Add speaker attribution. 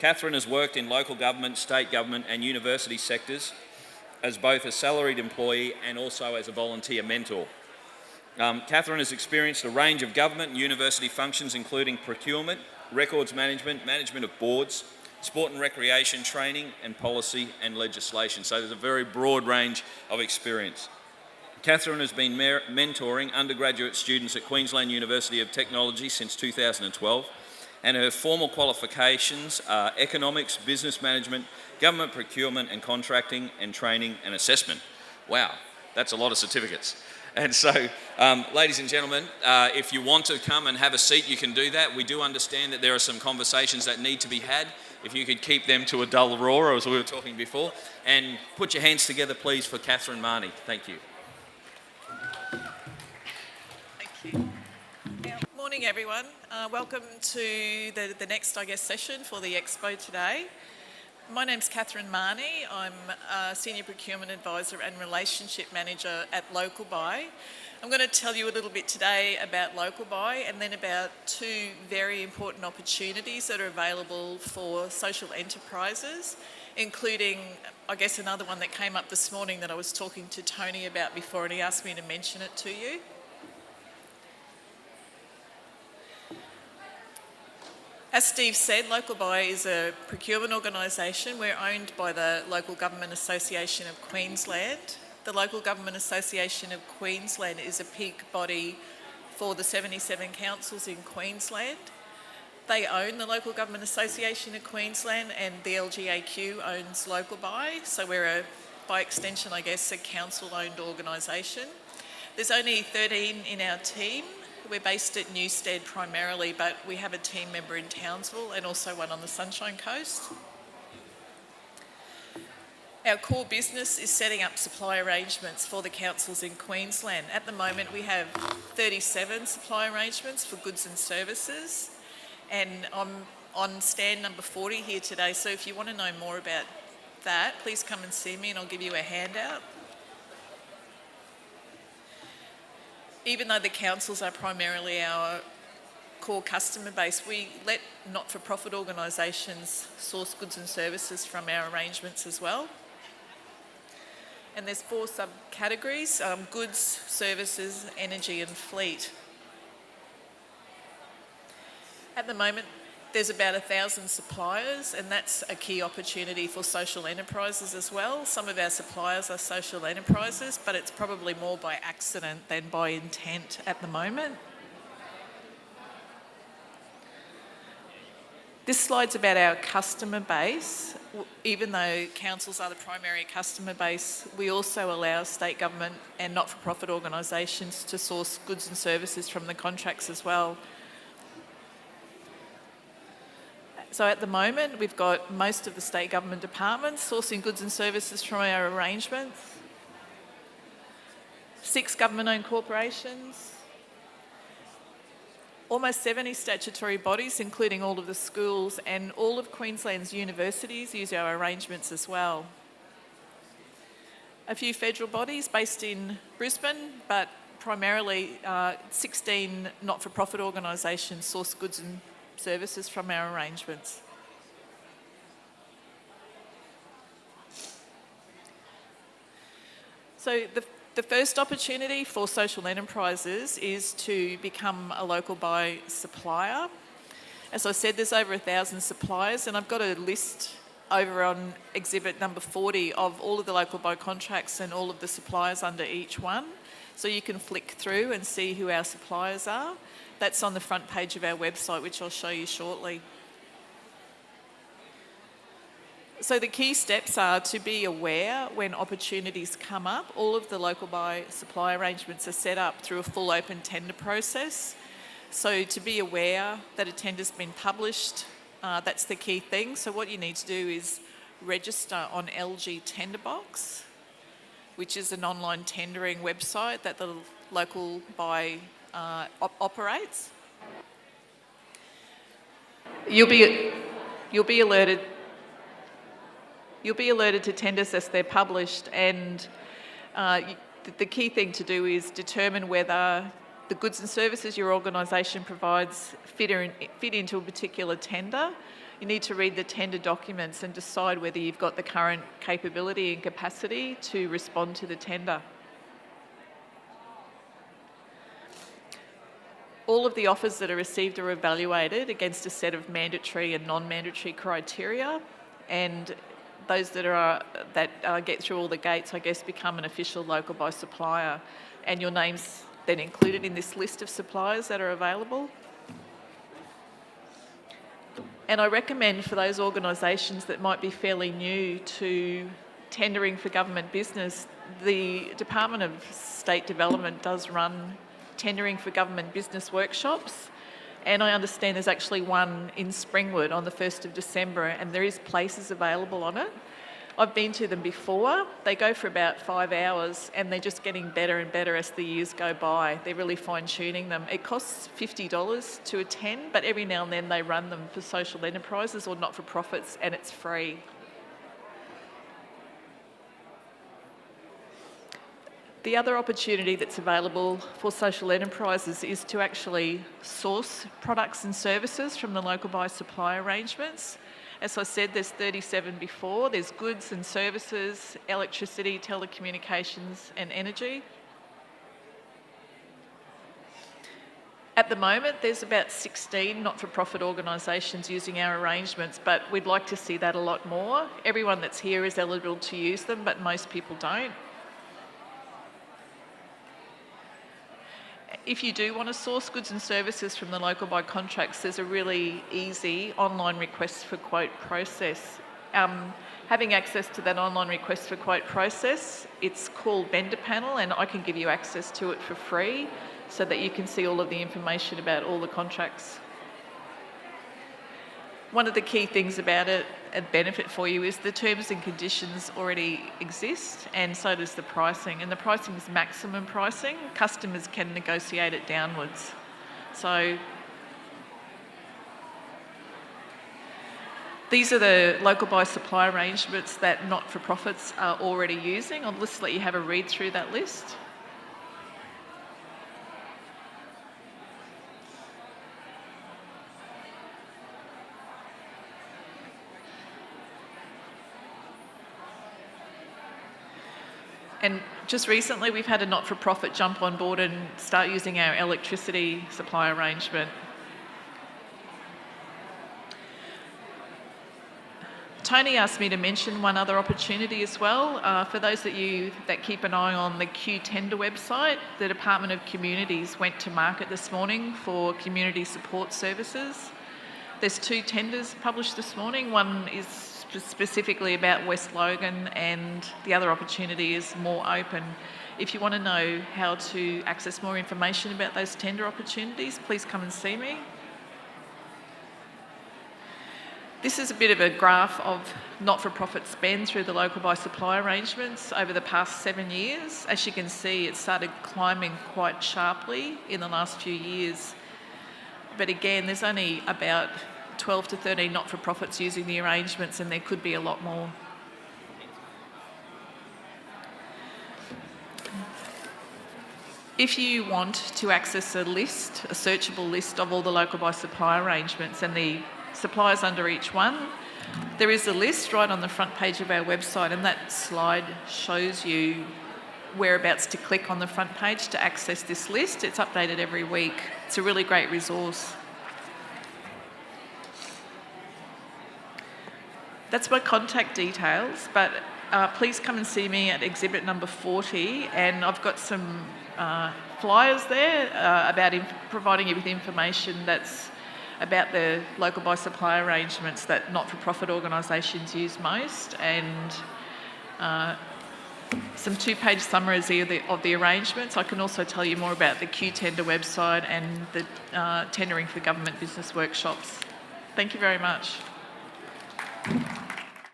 Speaker 1: Catherine has worked in local government, state government and university sectors as both a salaried employee and also as a volunteer mentor. Catherine has experienced a range of government and university functions including procurement, records management, management of boards, sport and recreation training and policy and legislation. So there's a very broad range of experience. Catherine has been mentoring undergraduate students at Queensland University of Technology since 2012, and her formal qualifications are economics, business management, government procurement and contracting, and training and assessment. Wow, that's a lot of certificates. And so, ladies and gentlemen, if you want to come and have a seat, you can do that. We do understand that there are some conversations that need to be had. If you could keep them to a dull roar, as we were talking before. And put your hands together, please, for Catherine Mahoney. Thank you.
Speaker 2: Thank you. Morning, everyone. Welcome to the next, session for the Expo today. My name's Catherine Mahoney. I'm a Senior Procurement Advisor and Relationship Manager at Local Buy. I'm going to tell you a little bit today about Local Buy and then about two very important opportunities that are available for social enterprises, including, another one that came up this morning that I was talking to Tony about before, and he asked me to mention it to you. As Steve said, Local Buy is a procurement organisation. We're owned by the Local Government Association of Queensland. The Local Government Association of Queensland is a peak body for the 77 councils in Queensland. They own the Local Government Association of Queensland, and the LGAQ owns Local Buy, so we're, by extension, a council-owned organisation. There's only 13 in our team. We're based at Newstead primarily, but we have a team member in Townsville and also one on the Sunshine Coast. Our core business is setting up supply arrangements for the councils in Queensland. At the moment, we have 37 supply arrangements for goods and services, and I'm on stand number 40 here today, so if you want to know more about that, please come and see me and I'll give you a handout. Even though the councils are primarily our core customer base, we let not-for-profit organisations source goods and services from our arrangements as well. And there's 4 subcategories: goods, services, energy and fleet. At the moment, there's about 1,000 suppliers, and that's a key opportunity for social enterprises as well. Some of our suppliers are social enterprises, but it's probably more by accident than by intent at the moment. This slide's about our customer base. Even though councils are the primary customer base, we also allow state government and not-for-profit organisations to source goods and services from the contracts as well. So at the moment, we've got most of the state government departments sourcing goods and services from our arrangements, 6 government-owned corporations, almost 70 statutory bodies, including all of the schools, and all of Queensland's universities use our arrangements as well. A few federal bodies based in Brisbane, but primarily 16 not-for-profit organisations source goods and services from our arrangements. So the first opportunity for social enterprises is to become a Local Buy supplier. As I said, there's over 1,000 suppliers, and I've got a list over on exhibit number 40 of all of the Local Buy contracts and all of the suppliers under each one. So you can flick through and see who our suppliers are. That's on the front page of our website, which I'll show you shortly. So the key steps are to be aware when opportunities come up. All of the Local Buy supply arrangements are set up through a full open tender process. So to be aware that a tender's been published, that's the key thing. So what you need to do is register on LG Tenderbox, which is an online tendering website that the Local Buy operates. You'll be alerted to tenders as they're published, and the key thing to do is determine whether the goods and services your organisation provides fit into a particular tender. You need to read the tender documents and decide whether you've got the current capability and capacity to respond to the tender. All of the offers that are received are evaluated against a set of mandatory and non-mandatory criteria, and those that get through all the gates, I guess, become an official local buy supplier, and your name's then included in this list of suppliers that are available. And I recommend for those organisations that might be fairly new to tendering for government business, the Department of State Development does run tendering for government business workshops, and I understand there's actually one in Springwood on the 1st of December, and there is places available on it. I've been to them before. They go for about 5 hours, and they're just getting better and better as the years go by. They're really fine-tuning them. It costs $50 to attend, but every now and then they run them for social enterprises or not-for-profits, and it's free. The other opportunity that's available for social enterprises is to actually source products and services from the local buy supply arrangements. As I said, there's 37 before. There's goods and services, electricity, telecommunications and energy. At the moment, there's about 16 not-for-profit organisations using our arrangements, but we'd like to see that a lot more. Everyone that's here is eligible to use them, but most people don't. If you do want to source goods and services from the local buy contracts, there's a really easy online request for quote process. Having access to that online request for quote process, it's called Vendor Panel, and I can give you access to it for free so that you can see all of the information about all the contracts. One of the key things about it, a benefit for you, is the terms and conditions already exist, and so does the pricing. And the pricing is maximum pricing. Customers can negotiate it downwards. So these are the local buy supply arrangements that not-for-profits are already using. I'll just let you have a read through that list. And just recently, we've had a not-for-profit jump on board and start using our electricity supply arrangement. Tony asked me to mention one other opportunity as well. For those of you that keep an eye on the Q Tender website, the Department of Communities went to market this morning for community support services. There's 2 tenders published this morning. One is specifically about West Logan, and the other opportunity is more open. If you want to know how to access more information about those tender opportunities, please come and see me. This is a bit of a graph of not-for-profit spend through the local buy supply arrangements over the past 7 years. As you can see, it started climbing quite sharply in the last few years. But again, there's only about 12 to 13 not-for-profits using the arrangements, and there could be a lot more. If you want to access a list, a searchable list of all the local buy supply arrangements and the suppliers under each one, there is a list right on the front page of our website, and that slide shows you whereabouts to click on the front page to access this list. It's updated every week. It's a really great resource. That's my contact details, but please come and see me at exhibit number 40, and I've got some flyers there about providing you with information that's about the local buy supply arrangements that not-for-profit organisations use most, and some 2-page summaries of the arrangements. I can also tell you more about the Q Tender website and the tendering for government business workshops. Thank you very much.